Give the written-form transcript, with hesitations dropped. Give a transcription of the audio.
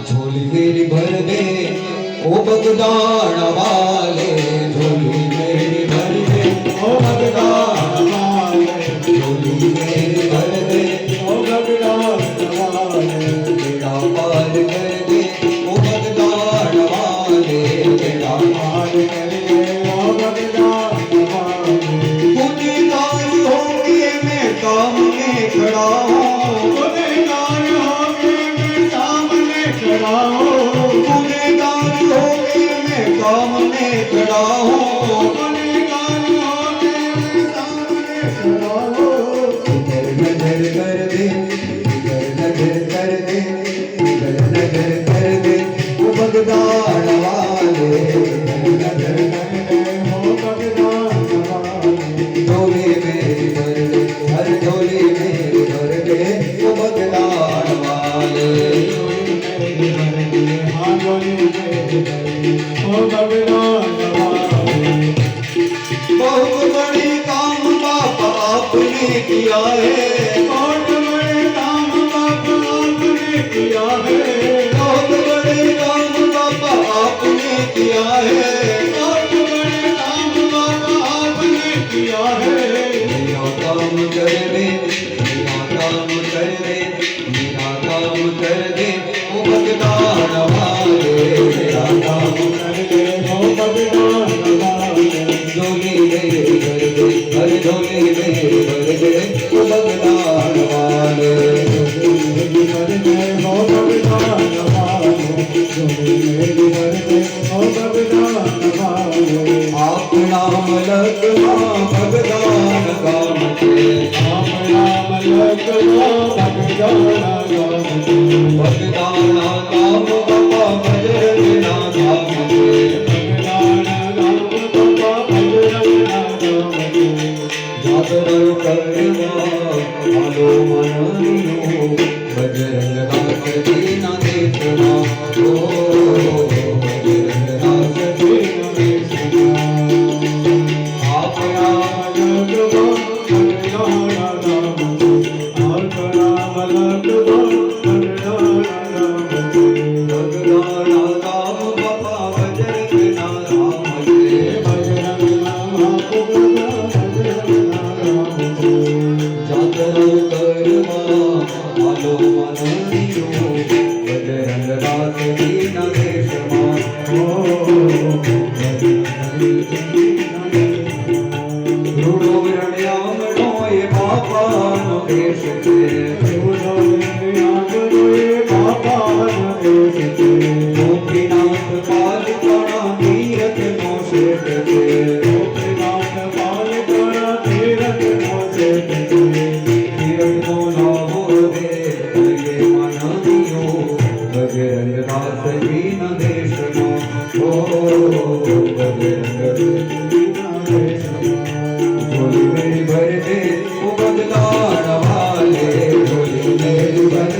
झोली मेरी भर दे ओ बगदान वाले, झोली मेरी भर दे ओ बगदान वाले, झोली मेरी भर दे ओ बगदान वाले, बेड़ा पार कर दे ओ बगदान वाले, बेड़ा पार कर दे ओ बगदान वाले। गुनहगार होके मैं सामने खड़ा हूँ, गुनहगार होके मैं सामने खड़ा हूँ, गुनहगार होके मैं सामने खड़ा हूँ, गुनहगार होके मैं सामने खड़ा हूँ। इधर नजर कर दे, इधर नजर कर दे, इधर नजर कर दे वो बगदान वाले, इधर नजर कर दे वो बगदान वाले। झोली मेरी भर दे, हर झोली मेरी भर दे वो बगदान वाले, झोली मेरी भर दे, हाँ झोली मेरी भर दे वो बगदान वाले। बहुत बड़े काम बाप आपने किया है, बहुत बड़े काम बाप आपने किया है, बहुत बड़े काम बाप आपने किया है, बहुत बड़े काम बाप आपने किया है। मेरा काम कर दे, मेरा काम कर दे, मेरा काम कर दे ओ बगदान वाले, मेरा काम कर दे ओ बगदान वाले। झोली मेरी भर दे, हर झोली मेरी भर दे ओ बगदान वाले, झोली मेरी भर दे ओ बगदान वाले, झोली मेरी भर दे ओ बगदान वाले। आप नाम लगना बगदान गाम के, आप नाम लगना बगदान गाम के,